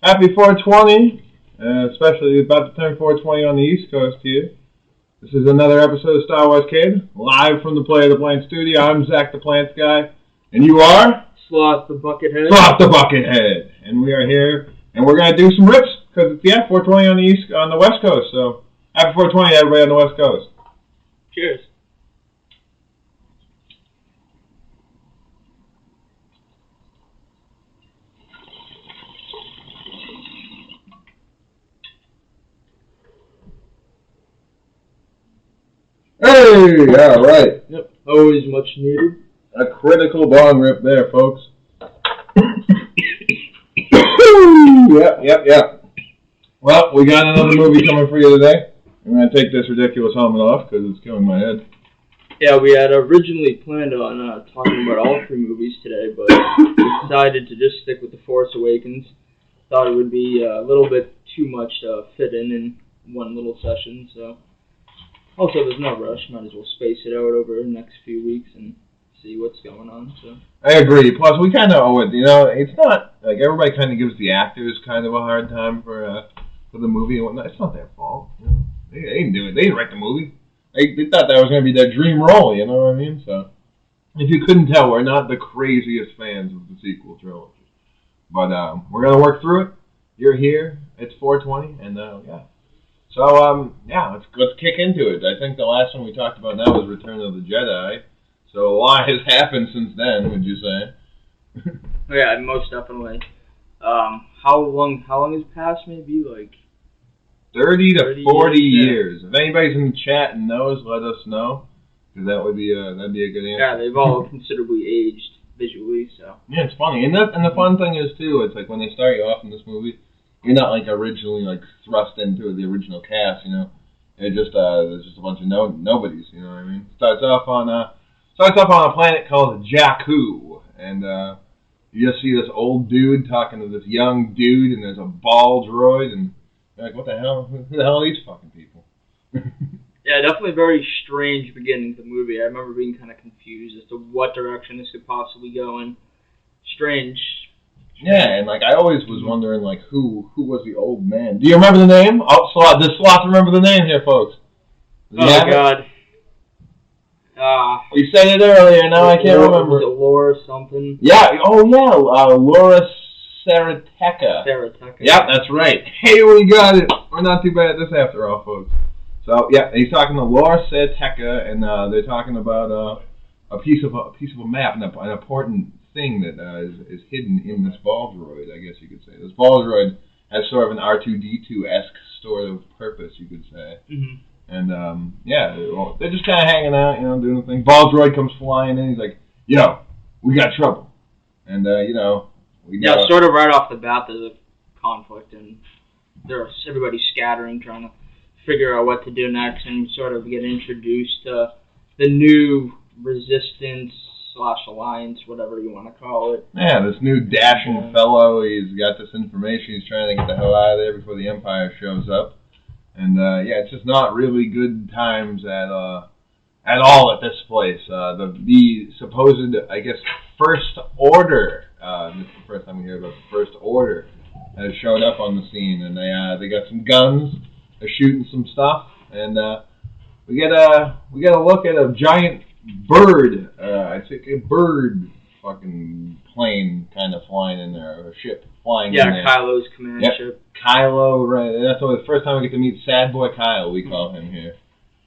Happy 420, especially about to turn 420 on the East Coast here. This is another episode of Star Wars Kehd, live from the Play of the Plant studio. I'm Zach the Plants guy, and you are? Sloth the Buckethead. Sloth the Buckethead. And we are here, and we're going to do some rips, because it's, 420 on the West Coast, so happy 420 everybody on the West Coast. Cheers. Hey, all right. Yep, always much needed. A critical bong rip there, folks. Yep. Well, we got another movie coming for you today. I'm going to take this ridiculous helmet off because it's killing my head. Yeah, we had originally planned on talking about all three movies today, but we decided to just stick with The Force Awakens. Thought it would be a little bit too much to fit in one little session, so... Also, there's no rush. Might as well space it out over the next few weeks and see what's going on. So I agree. Plus, we kind of owe it. You know, it's not like everybody kind of gives the actors kind of a hard time for the movie and whatnot. It's not their fault. You know? They didn't do it. They didn't write the movie. They thought that was going to be their dream role. You know what I mean? So, if you couldn't tell, we're not the craziest fans of the sequel trilogy. But we're going to work through it. You're here. It's 420, and yeah. So, let's kick into it. I think the last one we talked about now was Return of the Jedi. So a lot has happened since then, would you say? Yeah, most definitely. How long has passed? Maybe like 30 to 40 years. If anybody's in the chat and knows, let us know, because that'd be a good answer. Yeah, they've all considerably aged visually. So yeah, it's funny, and the fun thing is too, it's like when they start you off in this movie. You're not like originally like thrust into the original cast, you know. It just there's just a bunch of nobodies, you know what I mean. Starts off on a planet called Jakku, and you just see this old dude talking to this young dude, and there's a ball droid, and you're like, what the hell? Who the hell are these fucking people? Yeah, definitely very strange beginning to the movie. I remember being kind of confused as to what direction this could possibly go in. Strange. Yeah, and like I always was wondering, like who was the old man? Do you remember the name? Oh, Sloth. Does Sloth remember the name here, folks? Oh God. You said it earlier. Now I can't remember. Was it Laura something? Yeah. Oh yeah. Laura Sarateca. Yep, that's right. Hey, we got it. We're not too bad at this after all, folks. So yeah, he's talking to Laura Sarateca, and they're talking about a piece of a map, an important thing that is hidden in this ball droid, I guess you could say. This ball droid has sort of an R2-D2-esque sort of purpose, you could say. Mm-hmm. And, they're just kind of hanging out, you know, doing the thing. Ball droid comes flying in, he's like, yo, we got trouble. And, sort of right off the bat, there's a conflict, and there's everybody scattering, trying to figure out what to do next, and we sort of get introduced to the new resistance / alliance, whatever you want to call it. Yeah, this new dashing fellow, he's got this information, he's trying to get the hell out of there before the Empire shows up. And, it's just not really good times at all at this place. The supposed, I guess, First Order, this is the first time we hear about the First Order, has showed up on the scene, and they got some guns, they're shooting some stuff, and we get a look at a giant bird, I think a bird fucking plane kind of flying in there, or a ship flying in there. Yeah, Kylo's command ship. Kylo, right, that's the first time we get to meet Sad Boy Kyle, we call him here.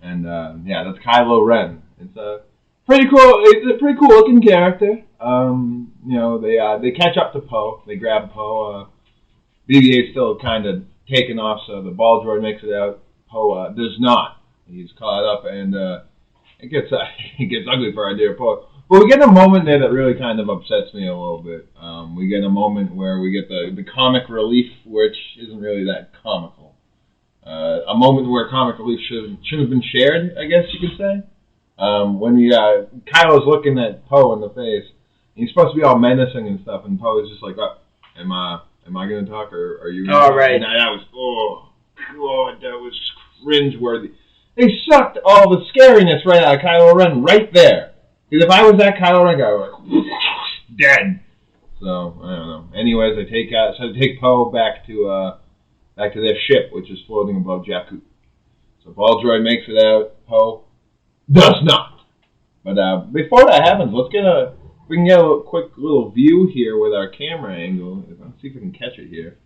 And, that's Kylo Ren. It's pretty cool, it's a pretty cool looking character. They catch up to Poe, they grab Poe, BB-8's still kind of taken off, so the ball droid makes it out. Poe does not. He's caught up, and, it gets ugly for our dear Poe. But we get a moment there that really kind of upsets me a little bit. We get a moment where we get the comic relief, which isn't really that comical. A moment where comic relief should have been shared, I guess you could say. When Kylo's looking at Poe in the face, he's supposed to be all menacing and stuff, and Poe is just like, am I going to talk, or are you going to talk? Right. And that was cringeworthy. They sucked all the scariness right out of Kylo Ren right there. Because if I was that Kylo Ren guy, I would be like, dead. So I don't know. Anyways, I take Poe back to their ship, which is floating above Jakku. So Ball Droid makes it out. Poe does not. But before that happens, we can get a quick little view here with our camera angle. Let's see if we can catch it here.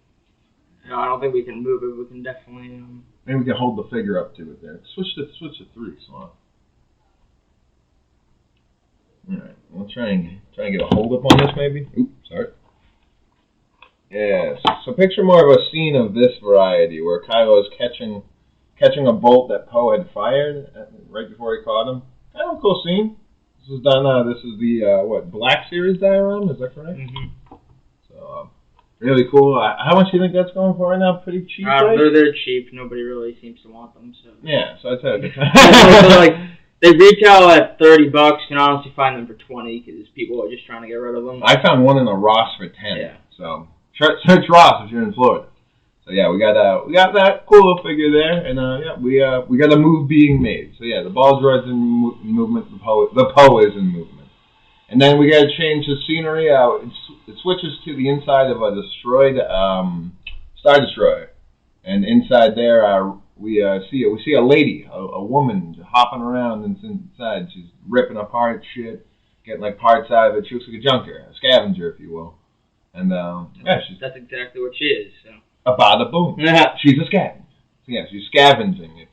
No, I don't think we can move it. We can definitely. Maybe we can hold the figure up to it there. Switch to 3 slot. All right, we'll try and get a hold up on this maybe. Oops, sorry. Yes. So picture more of a scene of this variety where Kylo is catching a bolt that Poe had fired right before he caught him. Kind of a cool scene. This is done. This is the Black Series diorama. Is that correct? Mm-hmm. So really cool. How much do you think that's going for right now? Pretty cheap, right? They're cheap. Nobody really seems to want them. So yeah. So I'd say like they retail at $30. You can honestly find them for $20 because people are just trying to get rid of them. I found one in a Ross for $10. Yeah. So search Ross if you're in Florida. So yeah, we got that cool little figure there, and we got a move being made. So yeah, the Ball Droid's in movement, the Poe is in movement, and then we got to change the scenery. It switches to the inside of a destroyed Star Destroyer, and inside there we see a lady, a woman hopping around inside. She's ripping apart shit, getting like parts out of it. She looks like a junker, a scavenger, if you will, and that's exactly what she is. So. A bada boom. Yeah. She's a scavenger. Yeah, she's scavenging,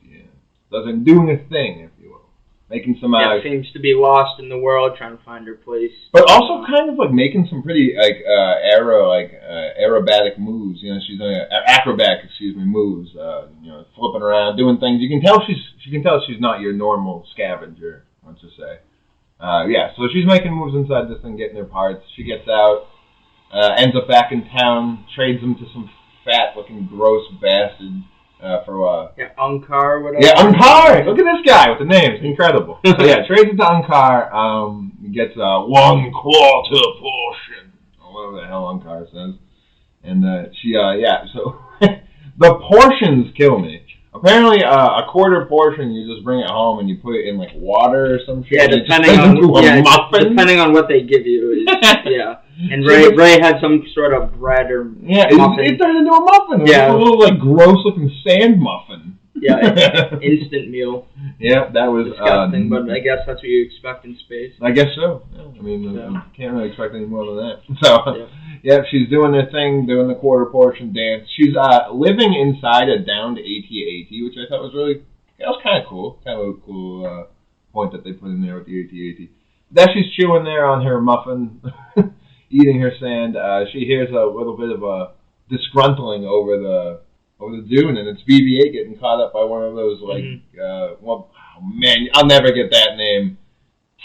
doing a thing, if you will. Making some seems to be lost in the world, trying to find her place. But also kind of like making some pretty aerobatic moves. She's doing acrobatic, moves. Flipping around, doing things. You can tell she's not your normal scavenger, let's just say. So she's making moves inside this thing, getting her parts. She gets out, ends up back in town, trades them to some fat-looking, gross bastard for Unkar, whatever. Yeah, Unkar! Look at this guy with the names. Incredible. So, trades it to Unkar, gets 1 quarter portion, or whatever the hell Unkar says. And so the portions kill me. Apparently, a quarter portion, you just bring it home and you put it in, like, water or some shit. Yeah, depending on what they give you. Yeah. And Ray had some sort of bread or muffin. It turned into a muffin. It was a little, like, gross-looking sand muffin. Yeah, instant meal. Yeah, that was disgusting, but I guess that's what you expect in space. I guess so. Yeah, I mean, can't really expect any more than that. So, she's doing her thing, doing the quarter portion dance. She's living inside a downed AT-AT, which I thought was kind of cool. Kind of a cool point that they put in there with the AT-AT. As she's chewing there on her muffin, eating her sand, she hears a little bit of a disgruntling over the dune, and it's BB-8 getting caught up by one of those, I'll never get that name.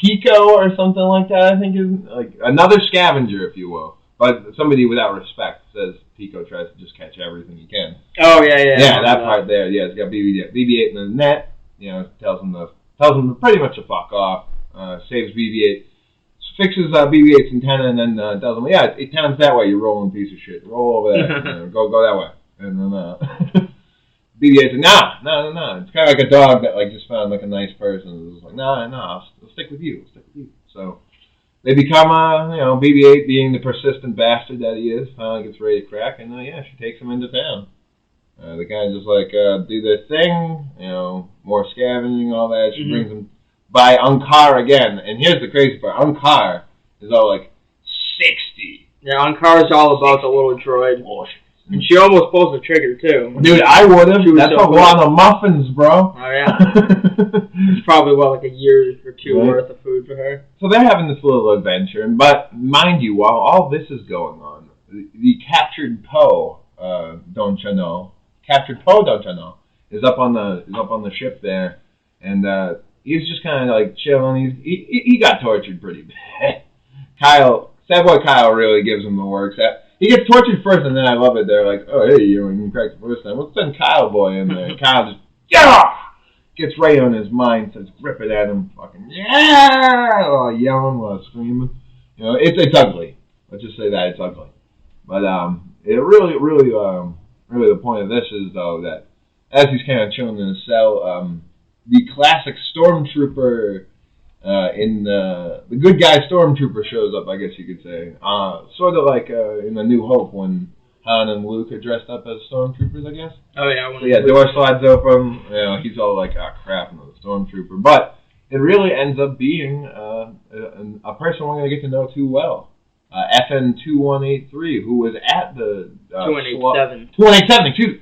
Tico or something like that, I think is like another scavenger, if you will. But somebody without respect says Tico tries to just catch everything he can. Oh, yeah. Yeah, that part there. Yeah, it's got BB-8 in the net, tells him to pretty much to fuck off, saves BB-8. Fixes BB-8's antenna and then tells him, 8 times that way, you rolling piece of shit. Roll over there. Go that way. And then BB-8 said, no. It's kind of like a dog that just found a nice person. It's like, no, I'll stick with you. So they become, BB-8 being the persistent bastard that he is, finally gets ready to crack, and she takes him into town. They kind of just do their thing, more scavenging, all that. She brings him by Unkar again, and here's the crazy part: Unkar is all 60. Yeah, Unkar is all about the little droid. And she almost pulls the trigger, too. Dude, I would have. That's a lot of muffins, bro. Oh, yeah. It's probably, a year or two worth of food for her. So they're having this little adventure. But, mind you, while all this is going on, the captured Poe, don't you know, is up on the ship there. And he's just kind of, chilling. He got tortured pretty bad. Sad boy Kyle really gives him the works. He gets tortured first, and then I love it. They're like, oh, hey, you cracked the first time. Let's send Kyle boy in there. Kyle just, gets right on his mind, starts ripping at him, fucking, while yelling, while screaming. It's ugly. Let's just say that, it's ugly. But it really the point of this is, though, that as he's kind of chilling in his cell, the classic stormtrooper in the good guy stormtrooper shows up, I guess you could say. Sort of like in A New Hope when Han and Luke are dressed up as stormtroopers, I guess. Oh yeah. So yeah, door slides open. You know, he's all like, "Ah, crap, another stormtrooper." But it really ends up being a person we're going to get to know too well. FN2183, who was at the 2187. 2187, excuse me.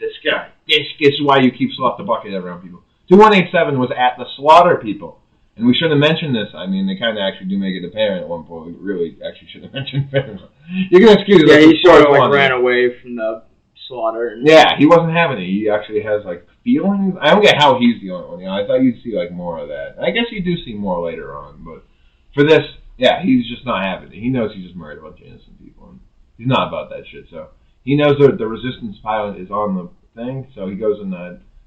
This guy. This is why you keep slap the bucket around people. 2187 was at the Slaughter People. And we should have mentioned this. I mean, they kind of actually do make it apparent at one point. We really actually should have mentioned it. You can excuse it. Yeah, he sort of like ran away from the slaughter. And yeah, he wasn't having it. He actually has like feelings. I don't get how he's the only one. You know, I thought you'd see like more of that. I guess you do see more later on, but for this, yeah, he's just not having it. He knows he just murdered a bunch of innocent people, and he's not about that shit. So he knows that the resistance pilot is on the thing, so he goes and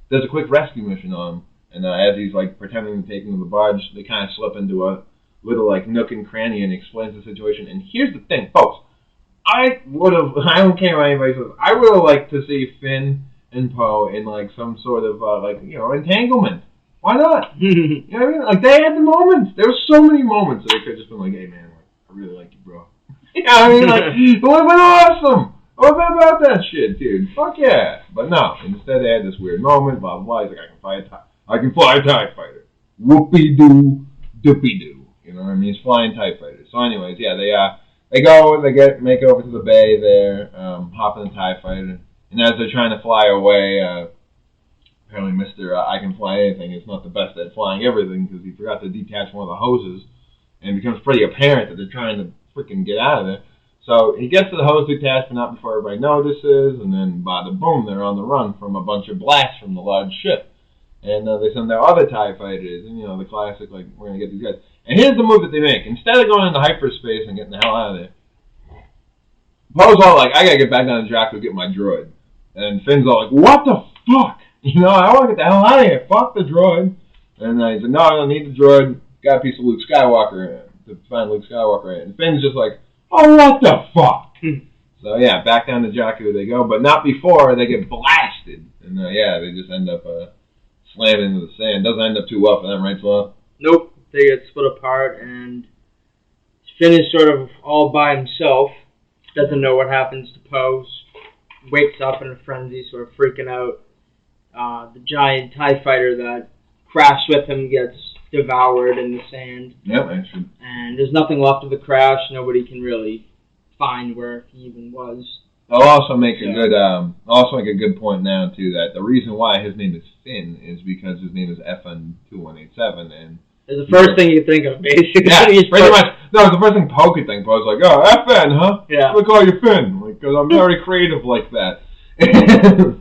does a quick rescue mission on him. And as he's like pretending to take him to the barge, they kind of slip into a little like nook and cranny and explains the situation. And here's the thing, folks. I don't care what anybody says, I would have liked to see Finn and Poe in like some sort of entanglement. Why not? You know what I mean? Like, they had the moments. There were so many moments that they could have just been like, "Hey man, like, I really like you, bro." You know what I mean? Like, it would have been awesome. What about that shit, dude? Fuck yeah. But no, instead they had this weird moment, blah blah blah. He's like, I can fly a TIE fighter. Whoopie-doo, doopie-doo. You know what I mean? He's flying TIE fighters. So anyways, yeah, they go, make it over to the bay there, hop in the TIE fighter, and as they're trying to fly away, apparently Mr. I Can Fly Anything is not the best at flying everything because he forgot to detach one of the hoses, and it becomes pretty apparent that they're trying to freaking get out of there. So he gets to the hose detachment, not before everybody notices, and then bada boom, they're on the run from a bunch of blasts from the large ship. And they send their other TIE fighters, and, you know, the classic, like, we're going to get these guys. And here's the move that they make. Instead of going into hyperspace and getting the hell out of there, Poe's all like, I got to get back down to Jakku to get my droid. And Finn's all like, what the fuck? You know, I want to get the hell out of here. Fuck the droid. And he's like, no, I don't need the droid. Got a piece of Luke Skywalker to find Luke Skywalker in. And Finn's just like, oh, what the fuck? So, yeah, back down to Jakku they go. But not before they get blasted. And, yeah, they just end up slamming into the sand. Doesn't end up too well for them, right, Slow? Nope. They get split apart, and Finn is sort of all by himself. Doesn't know what happens to Poe. Wakes up in a frenzy, sort of freaking out. The giant TIE fighter that crashed with him gets devoured in the sand. Yep, actually. And there's nothing left of the crash. Nobody can really find where he even was. I'll also make a good point now too that the reason why his name is Finn is because his name is FN2187, and it's the first thing you think of, basically. Yeah, pretty much. No, it's the first thing Poe could think. Poe's like, oh, FN, huh? Yeah. I'm gonna call you Finn, like, because I'm very creative like that.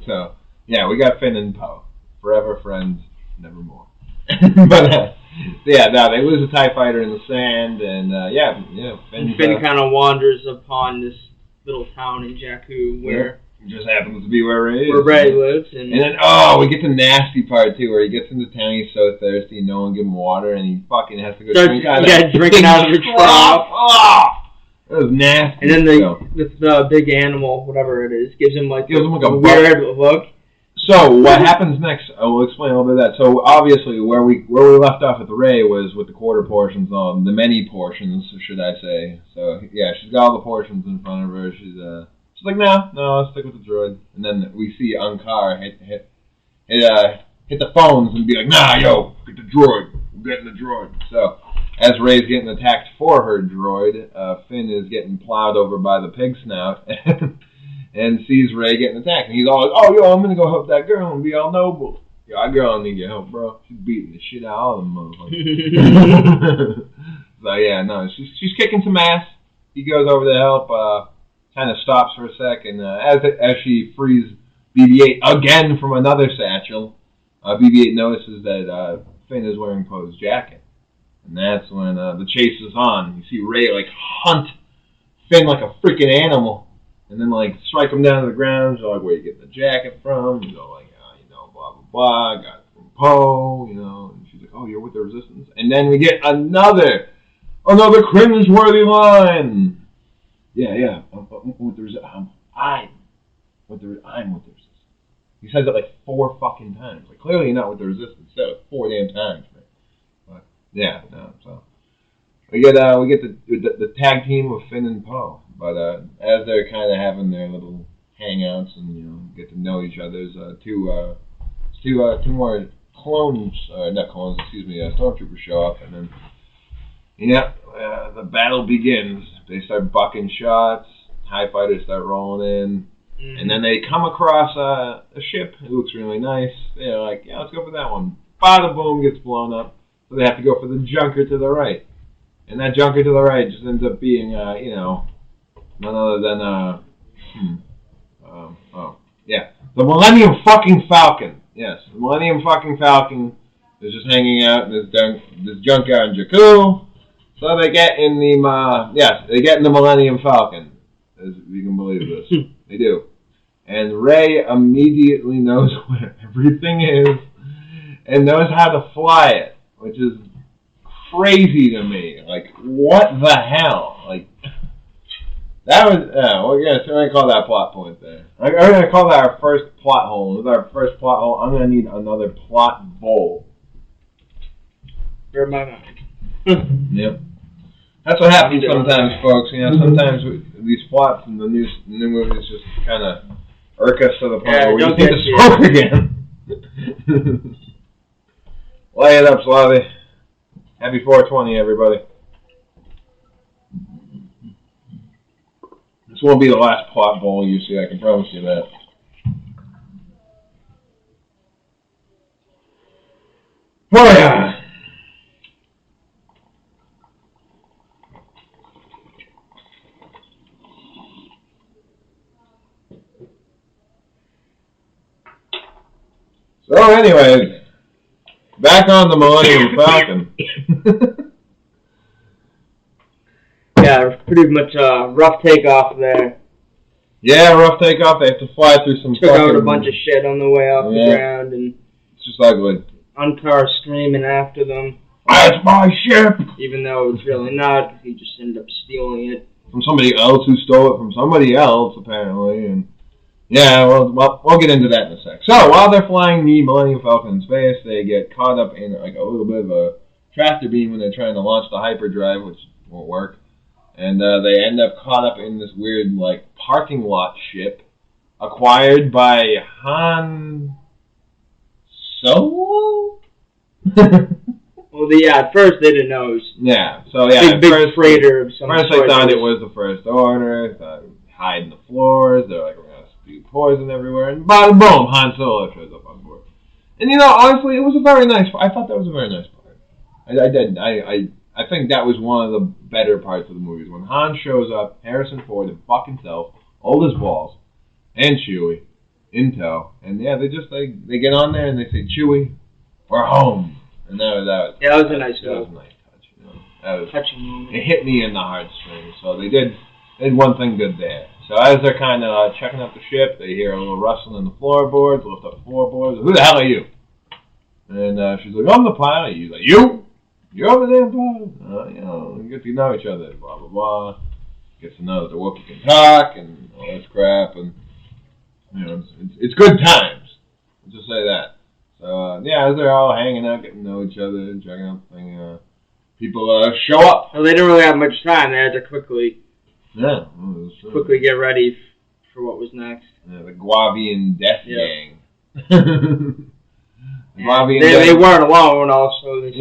So, yeah, we got Finn and Poe, forever friends, never more. But yeah, no, they lose a TIE fighter in the sand, and Finn kind of wanders upon this little town in Jakku where it just happens to be where Ray is. Where Ray lives. And then, we get the nasty part, too, where he gets into town, he's so thirsty, no one give him water, and he fucking has to go drink out of drinking out of the trough. Oh, that was nasty. And then the big animal, whatever it is, gives him like a weird look. So, what happens next, we'll explain a little bit of that. So, obviously, where we left off with Ray was with the quarter portions on, the many portions, should I say. So, yeah, she's got all the portions in front of her. She's like, no, I'll stick with the droid. And then we see Ankar hit the phones and be like, nah, yo, get the droid. We're getting the droid. So, as Ray's getting attacked for her droid, Finn is getting plowed over by the pig snout. And sees Ray getting attacked. And he's all like, oh, yo, I'm going to go help that girl and be all noble. Yo, that girl don't need your help, bro. She's beating the shit out of them motherfuckers. So, yeah, no, she's kicking some ass. He goes over to help, kind of stops for a second. As she frees BB-8 again from another satchel, BB-8 notices that Finn is wearing Poe's jacket. And that's when the chase is on. You see Ray, like, hunt Finn like a freaking animal. And then, like, strike him down to the ground. She's like, where you getting the jacket from? You know, like, blah, blah, blah. Got it from Poe, you know. And she's like, oh, you're with the Resistance? And then we get another cringe-worthy line. Yeah. I'm with the Resistance. I'm with the Resistance. He says it, like, 4 fucking times. Like, clearly you're not with the Resistance. He said it 4 damn times, man. But Yeah, no. So we get the tag team of Finn and Poe, but as they're kind of having their little hangouts and get to know each other's two more clones, not clones, excuse me, stormtroopers show up, and then the battle begins. They start bucking shots. TIE fighters start rolling in. And then they come across a ship. It looks really nice. They're like, yeah, let's go for that one. Bada boom, gets blown up. So they have to go for the junker to the right. And that junker to the right just ends up being, none other than, the Millennium fucking Falcon. Yes, the Millennium fucking Falcon is just hanging out in this junkyard in Jakku. So they get in the Millennium Falcon, as you can believe this. They do. And Rey immediately knows where everything is and knows how to fly it, which is crazy to me. Like, what the hell? Like, that was, we're going to call that a plot point there. We're going to call that our first plot hole. With our first plot hole, I'm going to need another plot bowl. Bear my mind. Yep. That's what happens sometimes, folks. Sometimes these plots in the new movies just kind of irk us to the point where we just need to smoke again. Lay it up, Slavi. Happy 420, everybody. This won't be the last plot bowl you see, I can promise you that. Oh, yeah. So, anyways, back on the Millennium Falcon. Yeah, pretty much a rough takeoff there. Yeah, rough takeoff. They have to fly through some Took out a bunch of shit on the way off the ground, and it's just ugly. Untar screaming after them. That's my ship! Even though it's really not, because he just ended up stealing it. From somebody else who stole it from somebody else, apparently, and... Yeah, we'll get into that in a sec. So, while they're flying the Millennium Falcon in space, they get caught up in like a little bit of a tractor beam when they're trying to launch the hyperdrive, which won't work. And they end up caught up in this weird, like, parking lot ship acquired by Han Solo? Well, at first they didn't know it was big freighter of some sort. First they thought it was the First Order, thought it would hide in the floors, they're like, we're going to spew poison everywhere, and bada boom, Han Solo shows up on board. And honestly, it was a very nice part. I thought that was a very nice part. I think that was one of the better parts of the movies. When Han shows up, Harrison Ford and fuck himself, old as balls, and Chewie, in tow. And they get on there and they say, Chewie, we're home. And that was a nice touch. That was a nice touch. That was touching moment. It hit me in the heartstrings. So they did one thing good there. So as they're kind of checking out the ship, they hear a little rustling in the floorboards, lift up the floorboards. Who the hell are you? And she's like, I'm the pilot. He's like, you? You're over there, pilot? We get to know each other, blah, blah, blah. Gets to know that the Wookiee can talk and all this crap. And, it's good times. Let's just say that. So, as they're all hanging out, getting to know each other, and checking out the thing, people show up. Well, they didn't really have much time. They had to quickly get ready for what was next. Yeah, the Guavian Death Gang. They weren't alone. Also, this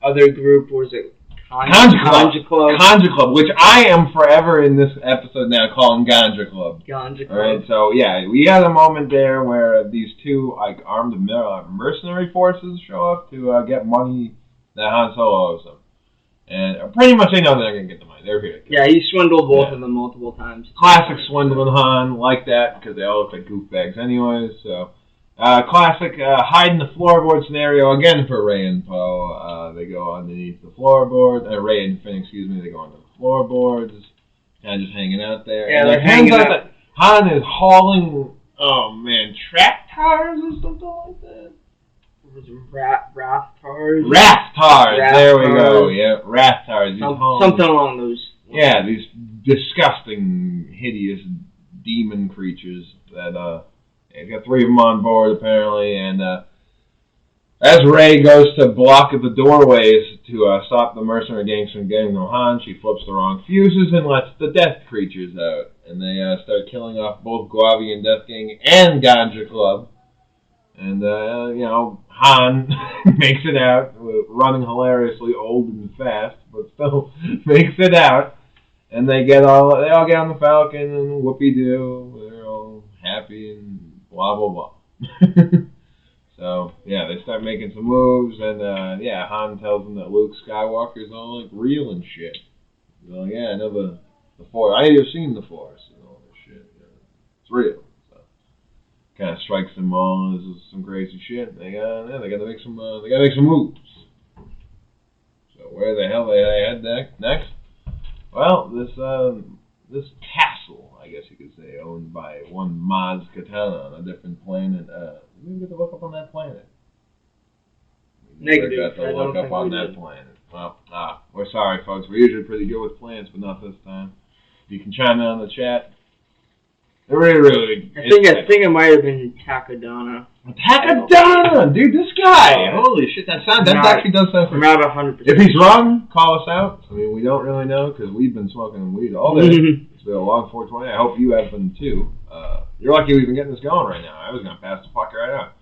other group, was it Ganja Club, which I am forever in this episode now calling Ganja Club. Ganja Club. All right, so we had a moment there where these two armed mercenary forces show up to get money that Han Solo owes them. And pretty much they know they're going to get the money. They're here. Yeah, he swindled both of them multiple times. Classic swindling Han, like that, because they all look like goofbags anyways. So, classic hide in the floorboard scenario again for Rey and Poe. They go underneath the floorboard. Rey and Finn, they go under the floorboards, kind of just hanging out there. Yeah, they're hanging out. That Han is hauling, track tires or something like that. Raftars. There we go. Yeah, Raftars. Something along those. Yeah, these disgusting, hideous demon creatures that got 3 of them on board apparently, and As Rey goes to block the doorways to stop the mercenary gangs from getting to Han, she flips the wrong fuses and lets the Death Creatures out. And they start killing off both Guavian Death Gang and Ganja Club. And, Han makes it out, running hilariously old and fast, but still makes it out. And they all get on the Falcon and whoopee-doo. They're all happy and blah, blah, blah. So, yeah, they start making some moves, and, Han tells them that Luke Skywalker's all, like, real and shit. So, yeah, I know the Force. I have seen the Force and all this shit. It's real. So, kind of strikes them all as some crazy shit. They gotta make some moves. So, where the hell they head next? Well, this castle, I guess you could say, owned by one Maz Kanata on a different planet. We didn't get to look up on that planet. Negative. We got to look up on that planet. Well, we're sorry, folks. We're usually pretty good with planets, but not this time. You can chime in on the chat. They're really. I think it might have been Takodana. Takodana, dude, this guy. Holy shit, that actually does sound. I'm not 100%. If he's wrong, call us out. I mean, we don't really know because we've been smoking weed all day. It's been a long 420. I hope you have been too. You're lucky we've been getting this going right now. I was gonna pass the fuck right out.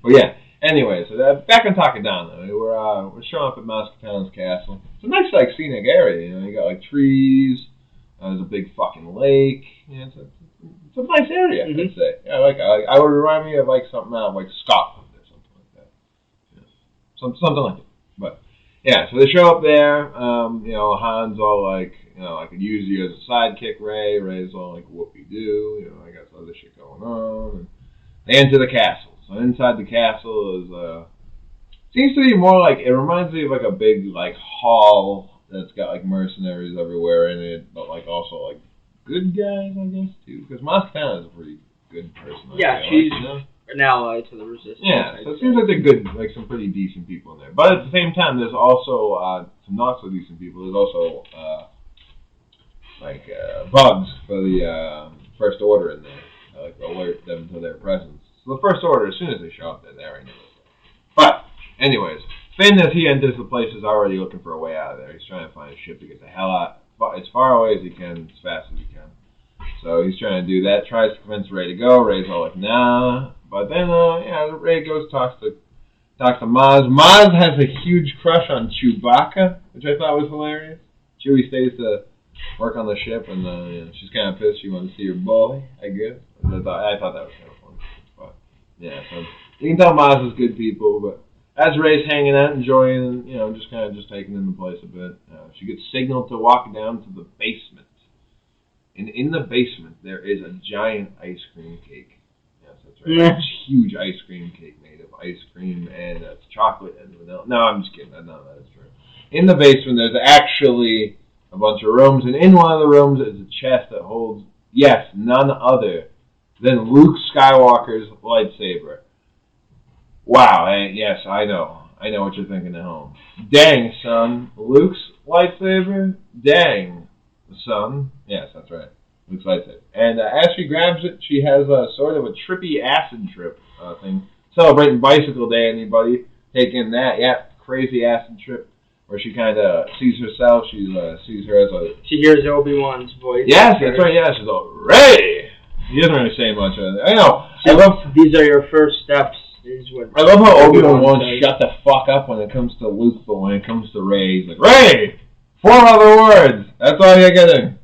But yeah. Anyway, so back on Takodana, we're showing up at Maz Kanata's castle. It's a nice, like, scenic area. You know, you got like trees. There's a big fucking lake. Yeah, it's a nice area, I'd say. Yeah, I would remind me of like something out of like Scotland or something like that. Yeah. Something like it. But yeah, so they show up there. Han's all like, I could use you as a sidekick, Rey. Rey's all like, whoopee-doo. I got some other shit going on. And they enter the castle. So inside the castle is seems to be more like, it reminds me of like a big like hall that's got like mercenaries everywhere in it, but like also like good guys, I guess, too. Because Maz Kanata is a pretty good person. Yeah, she's an ally to the Resistance. Yeah, so it seems like they're good, like some pretty decent people in there. But at the same time, there's also some not so decent people. There's also bugs for the First Order in there, like alert them to their presence. So the First Order, as soon as they show up, they're there anyway. But anyways. Finn, as he enters the place, is already looking for a way out of there. He's trying to find a ship to get the hell out, as far away as he can, as fast as he can. So he's trying to do that, tries to convince Rey to go. Rey's all like, nah. But then, Rey goes, talks to Maz. Maz has a huge crush on Chewbacca, which I thought was hilarious. Chewie stays to work on the ship, and she's kind of pissed. She wants to see her boy, I guess. I thought that was kind of funny. But, yeah, so you can tell Maz is good people, but as Rey's hanging out, enjoying, just taking in the place a bit, she gets signaled to walk down to the basement. And in the basement, there is a giant ice cream cake. Yes, that's right. Yeah. It's a huge ice cream cake made of ice cream and it's chocolate and vanilla. No, I'm just kidding. None of that is true. In the basement, there's actually a bunch of rooms, and in one of the rooms is a chest that holds, yes, none other than Luke Skywalker's lightsaber. Wow, yes, I know. I know what you're thinking at home. Dang, son. Luke's lightsaber? Dang, son. Yes, that's right. Luke's lightsaber. And as she grabs it, she has a sort of a trippy acid trip thing. Celebrating Bicycle Day, anybody? Take in that. Yeah, crazy acid trip. Where she kind of sees herself. She sees her as a... She hears Obi-Wan's voice. Yes, that's right. Yeah, she's all, Rey! He doesn't really say much of it. I know. These are your first steps. I love how Obi-Wan won't shut the fuck up when it comes to Luke, but when it comes to Rey, he's like, Rey! 4 other words! That's all you're getting.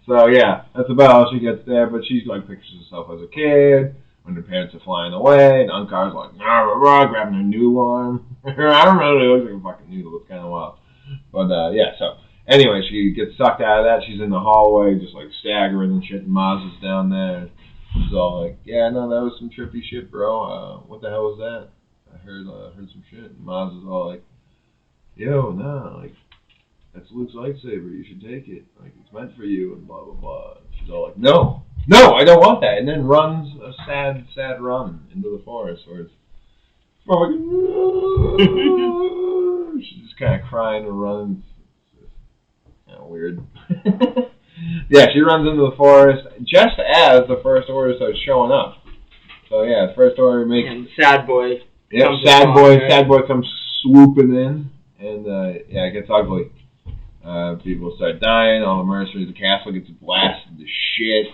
So, yeah, that's about all she gets there, but she's like, pictures herself as a kid, when her parents are flying away, and Unkar's like, rah, rah, rah, grabbing her noodle arm. I don't know, it looks like a fucking noodle, it's kind of wild. But, yeah, so, anyway, she gets sucked out of that, she's in the hallway, just like staggering and shit, and Maz is down there. She's all like, yeah, no, that was some trippy shit, bro. What the hell was that? I heard some shit. And Maz is all like, yo, nah, like, that's Luke's lightsaber. You should take it. Like, it's meant for you, and blah, blah, blah. And she's all like, no, I don't want that. And then runs a sad run into the forest where it's like, she's just kind of crying and running. It's kind of weird. Yeah, she runs into the forest just as the First Order starts showing up. So yeah, First Order makes. And Sad Boy. Yep, Sad Boy comes swooping in, and yeah, it gets ugly. People start dying. All the mercenaries, the castle gets blasted to shit.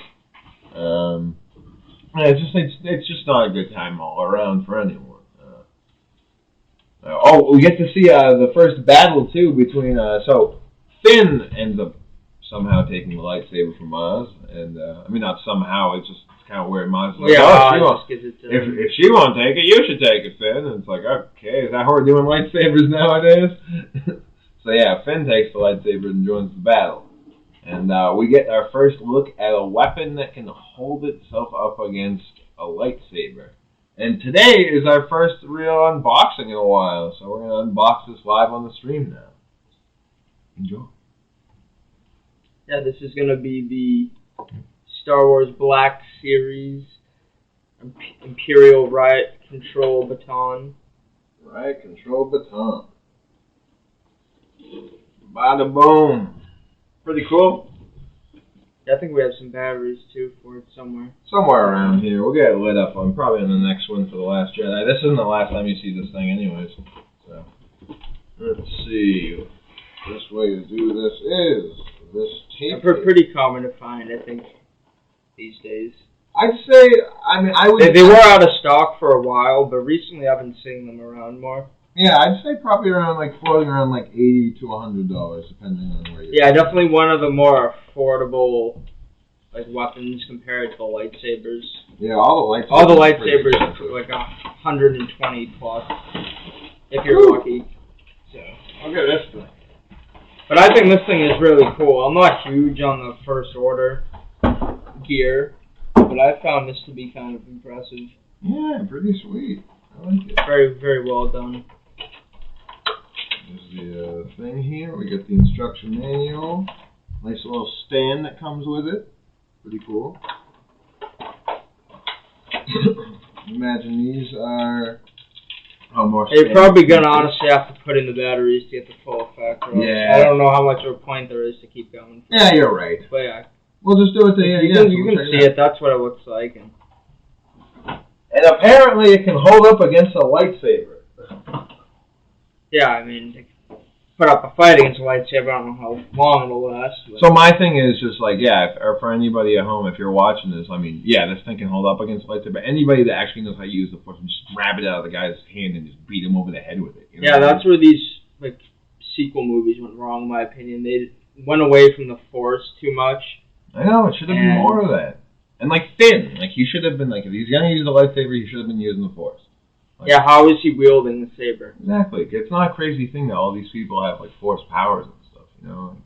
Yeah, it's just not a good time all around for anyone. We get to see the first battle too between so Finn ends up somehow taking the lightsaber from Maz, and I mean not somehow, it's kind of weird. Maz is like, if she won't take it, you should take it, Finn. And it's like, okay, is that how we're doing lightsabers nowadays? So yeah, Finn takes the lightsaber and joins the battle, and we get our first look at a weapon that can hold itself up against a lightsaber. And today is our first real unboxing in a while, so we're going to unbox this live on the stream now. Enjoy. Yeah, this is going to be the Star Wars Black Series Imperial Riot Control Baton. Riot Control Baton. Bada boom. Pretty cool. I think we have some batteries too for it somewhere. Somewhere around here. We'll get it lit up on probably on the next one for The Last Jedi. This isn't the last time you see this thing anyways. So let's see. This way to do this is this tape. They're pretty common to find, I think, these days. I'd say, I mean, I would. They were out of stock for a while, but recently I've been seeing them around more. Yeah, I'd say probably around floating around $80 to $100, depending on where you're. Yeah, definitely one of the more affordable weapons compared to the lightsabers. Yeah, all the lightsabers are 120 plus if you're lucky. So look at this thing. But I think this thing is really cool. I'm not huge on the First Order gear, but I found this to be kind of impressive. Yeah, pretty sweet. I like it. Very, very well done. There's the thing here. We got the instruction manual. Nice little stand that comes with it. Pretty cool. Imagine these are more. You're probably gonna honestly have to put in the batteries to get the full effect. Yeah. I don't know how much of a point there is to keep going. Yeah, you're right. But yeah. We'll just do it today. You can see it. That's what it looks like. And apparently it can hold up against a lightsaber. Yeah, I mean, put up a fight against a lightsaber. I don't know how long it'll last. But. So my thing is just or for anybody at home, if you're watching this, I mean, yeah, this thing can hold up against a lightsaber. Anybody that actually knows how to use the Force can just grab it out of the guy's hand and just beat him over the head with it. You know yeah, that's where these sequel movies went wrong, in my opinion. They went away from the Force too much. I know, it should have been more of that. And Finn, he should have been if he's gonna use the lightsaber, he should have been using the Force. Yeah, how is he wielding the saber? Exactly. It's not a crazy thing that all these people have Force powers and stuff. You know,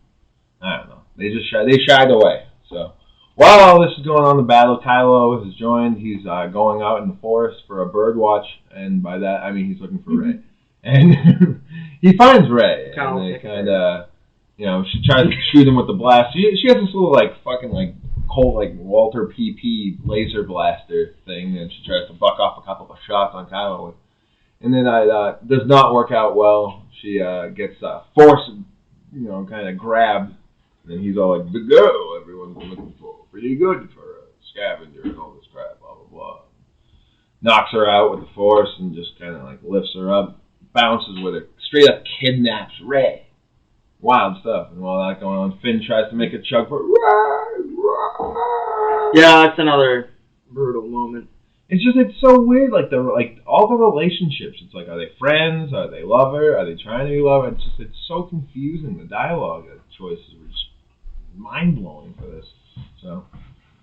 I don't know. They just shied away. So while all this is going on, the battle, Kylo has joined. He's going out in the forest for a bird watch, and by that I mean he's looking for Rey, and he finds Rey, and they kind of, she tries to shoot him with the blast. She has this little Colt Walter PP laser blaster thing, and she tries to buck off a couple of shots on Kylo, and then does not work out well. She gets forced, kind of grabbed, and he's all the girl everyone's looking for, pretty good for a scavenger and all this crap, blah blah blah. Knocks her out with the Force and just kind of lifts her up, bounces with her, straight up kidnaps Rey. Wild stuff, and while that going on, Finn tries to make a chug for Yeah, that's another brutal moment. It's so weird, all the relationships. It's are they friends? Are they lover? Are they trying to be lover? It's so confusing. The dialogue choices were just mind blowing for this. So,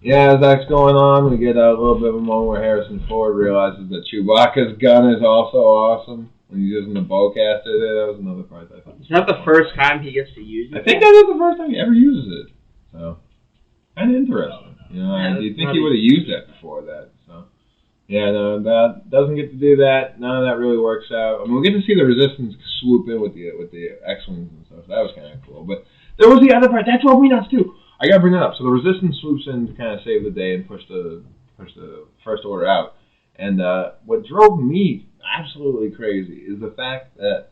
yeah, as that's going on, we get a little bit of a moment where Harrison Ford realizes that Chewbacca's gun is also awesome. When he's using the bowcaster there, that was another part that I thought. Is that the first time he gets to use it? I think that is the first time he ever uses it. So, kind of interesting. You'd think he would have used that before that. So, yeah, no, that doesn't get to do that. None of that really works out. I mean, we get to see the Resistance swoop in with the X-Wings and stuff. That was kind of cool. But there was the other part. That drove me nuts, too. I got to bring that up. So the Resistance swoops in to kind of save the day and push the First Order out. And what drove me absolutely crazy is the fact that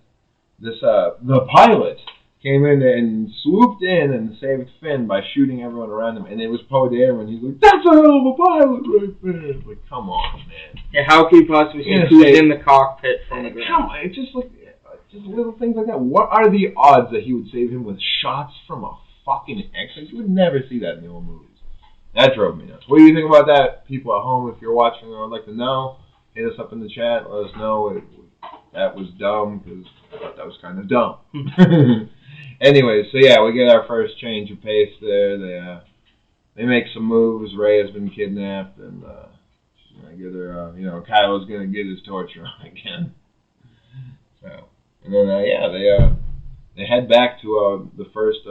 the pilot came in and swooped in and saved Finn by shooting everyone around him. And it was Poe Dameron. He's like, that's a hell of a pilot right there. Like, come on, man. Yeah, how can you possibly say who's in the cockpit from the ground? Come on, it's just like, just little things like that. What are the odds that he would save him with shots from a fucking X-Wing? You would never see that in the old movies. That drove me nuts. What do you think about that, people at home? If you're watching or would like to know, hit us up in the chat. Let us know that was dumb, because I thought that was kind of dumb. Anyway, so yeah, we get our first change of pace there. They make some moves. Rey has been kidnapped, and she's gonna get her. Kylo's gonna get his torture on again. So, and then they head back to the first.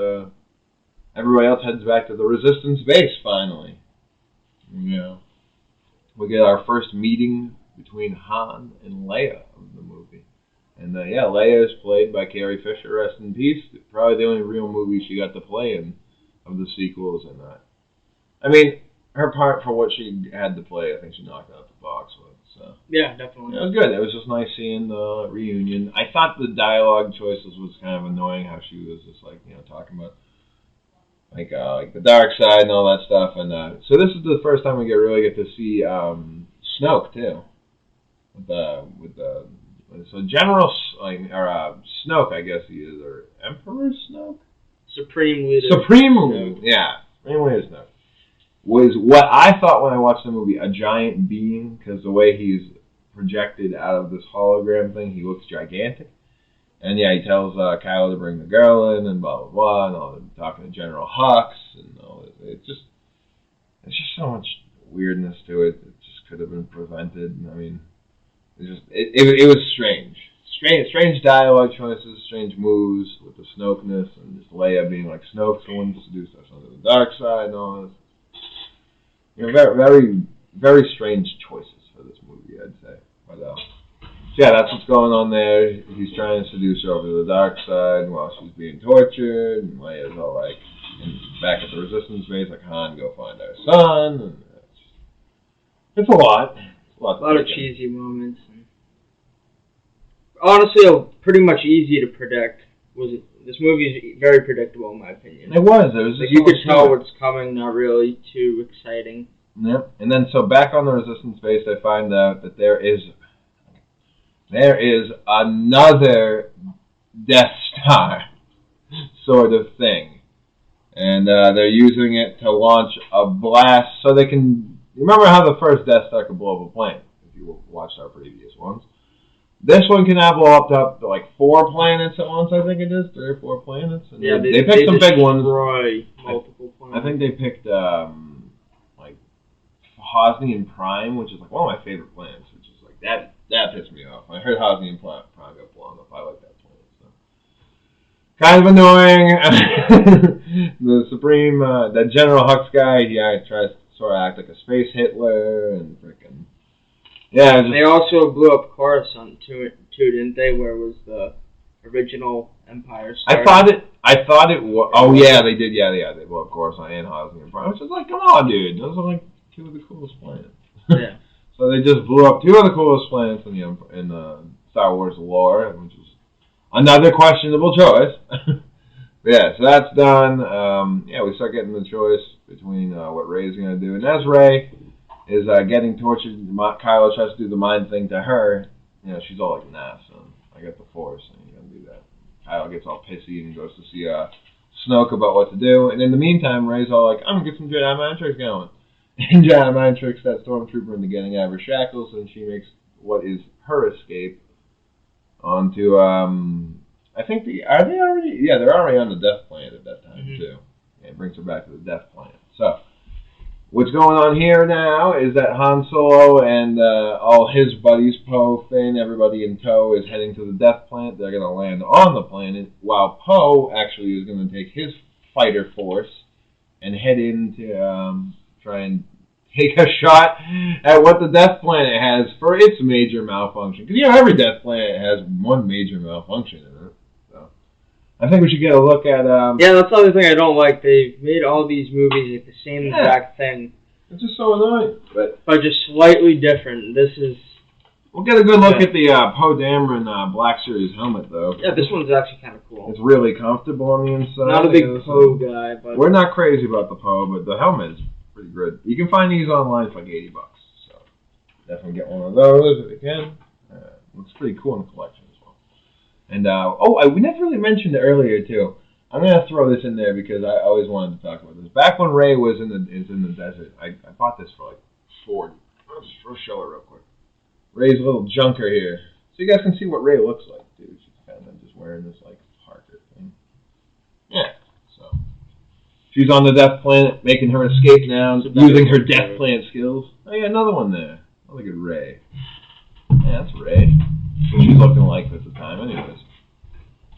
Everybody else heads back to the Resistance base finally. We get our first meeting between Han and Leia of the movie. And Leia is played by Carrie Fisher, rest in peace. Probably the only real movie she got to play in of the sequels. And I mean, her part for what she had to play, I think she knocked out the box with. So yeah, definitely. It was good. It was just nice seeing the reunion. I thought the dialogue choices was kind of annoying, how she was just like, talking about like the dark side and all that stuff. And so this is the first time we really get to see Snoke too. So General Snoke, I guess he is, or Emperor Snoke? Supreme Leader. Supreme Leader Snoke. Was what I thought when I watched the movie, a giant being, because the way he's projected out of this hologram thing, he looks gigantic. And he tells Kylo to bring the girl in, and blah, blah, blah, and all talking to General Hux, and all this. It's just so much weirdness to it. It just could have been prevented. I mean, it was strange. Strange dialogue choices, strange moves with the Snokeness, and just Leia being like, Snoke's the one to seduce us onto the dark side and all this. Very, very, very strange choices for this movie, I'd say. But that's what's going on there. He's trying to seduce her over to the dark side while she's being tortured, and Leia's all like, back at the Resistance base, like, Han, go find our son. And it's a lot. A lot of cheesy moments. Honestly, pretty much easy to predict. This movie is very predictable, in my opinion. It was. Like you could tell what's coming. Not really too exciting. Yep. And then so back on the Resistance base, they find out that there is another Death Star sort of thing, and they're using it to launch a blast so they can. Remember how the first Death Star could blow up a plane? If you watched our previous ones. This one can now blow up to like 4 planets at once, I think it is. 3 or 4 planets. And yeah, they picked some big ones. Multiple planets. I think they picked like Hosnian Prime, which is like one of my favorite planets, which is like that pissed me off. I heard Hosnian Prime got blown up. I like that planet. So. Kind of annoying. The Supreme, that General Hux guy, he tries to sort of act like a space Hitler and freaking. Yeah, they also blew up Coruscant too, didn't they? Where was the original Empire started? I thought it was. Oh yeah, they did. Yeah, they blew up Coruscant and Hosnian Prime. It's just like, come on, dude. Those are like 2 of the coolest planets. Yeah. So they just blew up 2 of the coolest planets in the Star Wars lore, which is another questionable choice. Yeah, so that's done. We start getting the choice between what Rey's gonna do, and as Rey is getting tortured, Kylo tries to do the mind thing to her. She's all like, nah, son, I got the Force, and you're gonna do that. Kylo gets all pissy and goes to see Snoke about what to do, and in the meantime, Rey's all like, I'm gonna get some Jedi mind tricks going. And Jedi mind tricks that stormtrooper into getting out of her shackles, and she makes what is her escape onto, I think, are they already? Yeah, they're already on the Death Planet at that time, too. Yeah, it brings her back to the Death Planet. So, what's going on here now is that Han Solo and all his buddies, Poe, Finn, everybody in tow, is heading to the Death Planet. They're going to land on the planet, while Poe actually is going to take his fighter force and head in to try and take a shot at what the Death Planet has for its major malfunction. Because, every Death Planet has one major malfunction in it. So, I think we should get a look at... yeah, that's the other thing I don't like. They've made all these movies like the same exact thing. It's just so annoying. But just slightly different. This is We'll get a good look at the Poe Dameron Black Series helmet, though. Yeah, this one's actually kind of cool. It's really comfortable on the inside. Not a big Poe guy, but we're not crazy about the Poe, but the helmet is pretty good. You can find these online for like $80, so definitely get one of those if you can. Looks pretty cool in the collection as well. And we never really mentioned it earlier too. I'm gonna throw this in there because I always wanted to talk about this. Back when Rey was in the desert, I bought this for like $40. I'll show it real quick. Rey's little junker here, so you guys can see what Rey looks like, dude. She's kind of just wearing this like Parker thing. Yeah, so she's on the Death Planet, making her escape now, using her Death Planet skills. Oh yeah, another one there. Another good Rey. Yeah, that's Rey. What she's looking like at the time, anyways.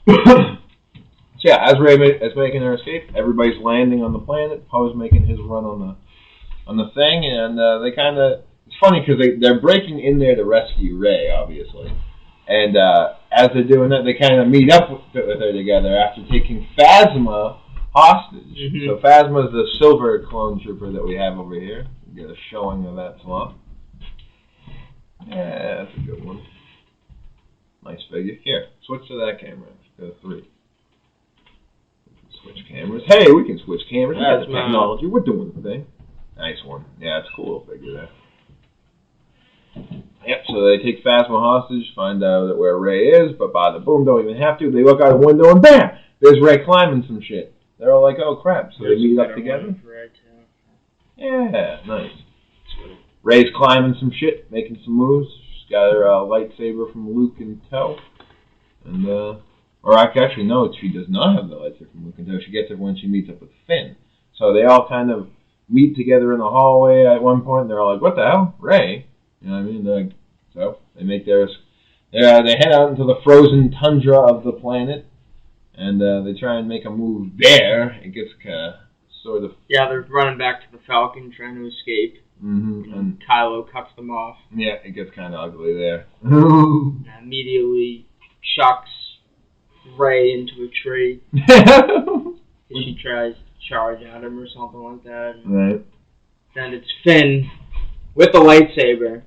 So yeah, as Rey is making her escape, everybody's landing on the planet. Poe's making his run on the thing, and they kind of. It's funny because they're breaking in there to rescue Rey, obviously. And as they're doing that, they kind of meet up with her together after taking Phasma hostage. Mm-hmm. So Phasma's the silver clone trooper that we have over here. We get a showing of that slot. Yeah, that's a good one. Nice figure. Here, switch to that camera. Go to 3. We can switch cameras. Hey, we can switch cameras. That's technology. We're doing the thing. Nice one. Yeah, it's a cool figure there. Yep, so they take Phasma hostage, find out that where Rey is, but bada boom, don't even have to. They look out the window and bam! There's Rey climbing some shit. They're all like, oh crap, so they meet up together? Yeah, nice. Rey's climbing some shit, making some moves. She's got her lightsaber from Luke in tow. And, or actually, no, she does not have the lightsaber from Luke in tow. She gets it when she meets up with Finn. So they all kind of meet together in the hallway at one point, and they're all like, what the hell? Rey? You know what I mean? So they make they head out into the frozen tundra of the planet, and they try and make a move there. It gets sort of... Yeah, they're running back to the Falcon, trying to escape. Mm-hmm. And Kylo cuts them off. Yeah, it gets kind of ugly there. And immediately chucks Rey into a tree. She tries to charge at him or something like that. Right. Then it's Finn with the lightsaber.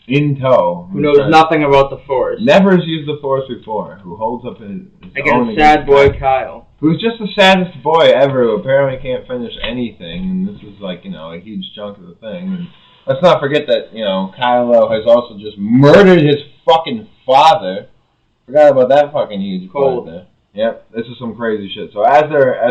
In tow. Who knows nothing about the Force. Never has used the Force before. Who holds up his against sad boy Kyle. Who's just the saddest boy ever, who apparently can't finish anything. And this is like, a huge chunk of the thing. And let's not forget that, Kylo has also just murdered his fucking father. Forgot about that fucking huge part there. Yep, this is some crazy shit. So as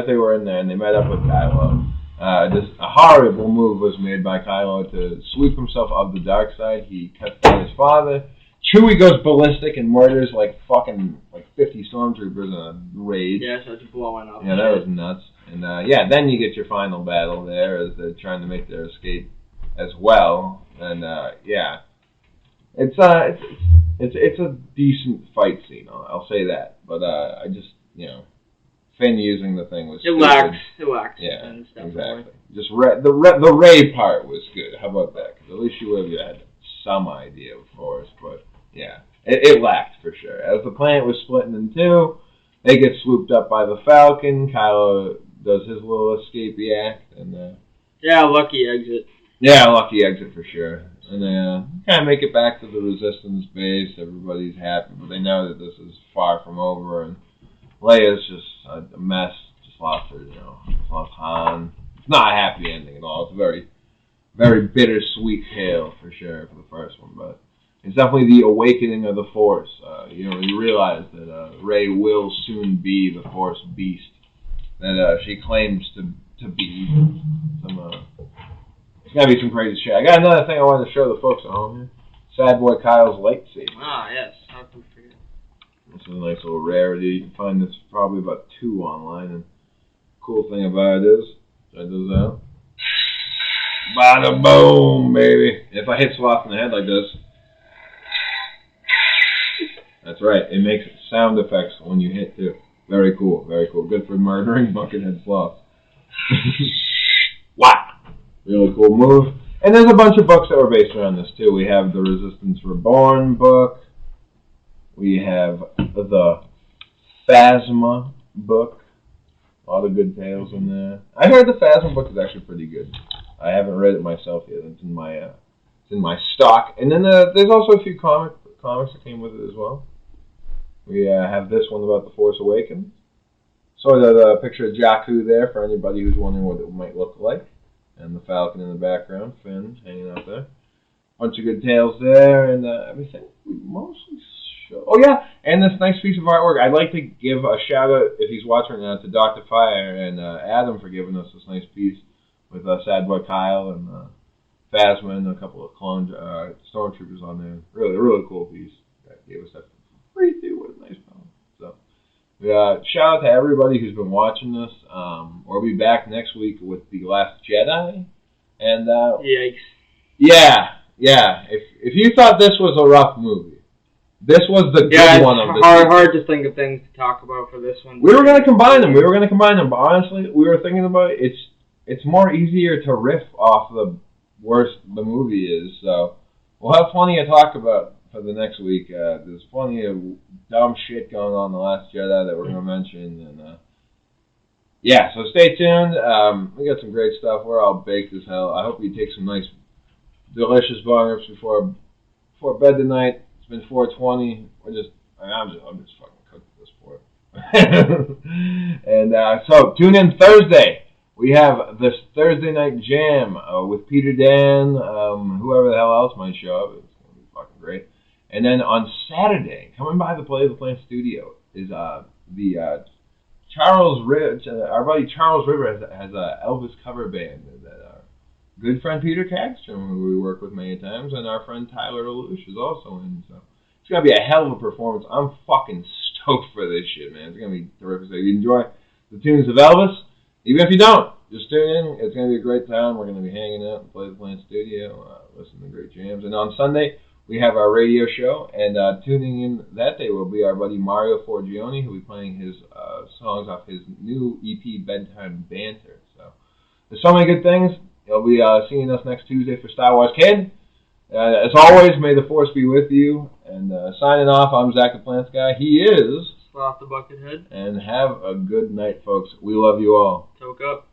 they were in there and they met up with Kylo, a horrible move was made by Kylo to sweep himself of the dark side. He cuts down his father. Chewie goes ballistic and murders like 50 stormtroopers in a rage. Yeah, so it's blowing up. Yeah, that was nuts. And then you get your final battle there as they're trying to make their escape as well. And it's a decent fight scene. I'll say that. But I just Finn using the thing was it lacked. Yeah, exactly. Just the Rey part was good. How about that? Because at least you would have had some idea of Force, but yeah, it lacked for sure. As the planet was splitting in two, they get swooped up by the Falcon. Kylo does his little escapey act, and lucky exit. Yeah, lucky exit for sure. And they kind of make it back to the Resistance base. Everybody's happy, but they know that this is far from over, and Leia's just a mess. Just lost her, lost Han. It's not a happy ending at all. It's a very, very bittersweet tale for sure for the first one, but it's definitely the awakening of the Force. You realize that Rey will soon be the Force beast that she claims to be. It's gotta be some crazy shit. I got another thing I wanted to show the folks at home here. Sad boy Kyle's lightsaber. Ah, yes. How can we forget? This is a nice little rarity. You can find this probably about 2 online. And the cool thing about it is, check this out. Bada boom, baby. If I hit Sloth in the head like this, that's right. It makes sound effects when you hit too. Very cool, very cool. Good for murdering Buckethead Sloth. Wow. Really cool move. And there's a bunch of books that were based around this too. We have the Resistance Reborn book. We have the Phasma book. A lot of good tales in there. I heard the Phasma book is actually pretty good. I haven't read it myself yet. It's in my It's in my stock. And then there's also a few comics that came with it as well. We have this one about The Force Awakens. Sort of a picture of Jakku there for anybody who's wondering what it might look like. And the Falcon in the background, Finn hanging out there. Bunch of good tales there, and everything we mostly show. Oh yeah, and this nice piece of artwork. I'd like to give a shout out, if he's watching, to Dr. Fire and Adam for giving us this nice piece with Sad Boy Kyle and Phasma and a couple of clone stormtroopers on there. Really, really cool piece. That gave us that free too. What a nice poem. So, shout out to everybody who's been watching this. We'll be back next week with The Last Jedi. And yikes. Yeah. If you thought this was a rough movie, this was the good one of this. Yeah, it's hard to think of things to talk about for this one. We were going to combine them. But honestly, we were thinking about it. It's more easier to riff off the worse the movie is. So we'll have plenty to talk about for the next week. There's plenty of dumb shit going on in The Last Jedi that we're going to mention. And so stay tuned. We got some great stuff. We're all baked as hell. I hope you take some nice, delicious bong rips before bed tonight. It's been 4:20. I'm just fucking cooked at this point. And so tune in Thursday. We have this Thursday night jam with Peter Dan, whoever the hell else might show up. It's gonna be fucking great. And then on Saturday, coming by the Play the Plant studio is the Charles Rivers. Our buddy Charles Rivers has a Elvis cover band that our good friend Peter Kagstrom, who we work with many times, and our friend Tyler Lelouch is also in. So it's gonna be a hell of a performance. I'm fucking stoked for this shit, man. It's gonna be terrific. So you enjoy the tunes of Elvis, even if you don't, just tune in. It's gonna be a great time. We're gonna be hanging out in Play the Plant studio, listening to great jams. And on Sunday we have our radio show, and tuning in that day will be our buddy Mario Forgione, who will be playing his songs off his new EP, Bedtime Banter. So there's so many good things. You'll be seeing us next Tuesday for Star Wars Kehd. As always, may the Force be with you. And signing off, I'm Zach the Plants Guy. He is Stah the Buckethead. And have a good night, folks. We love you all. Toke up.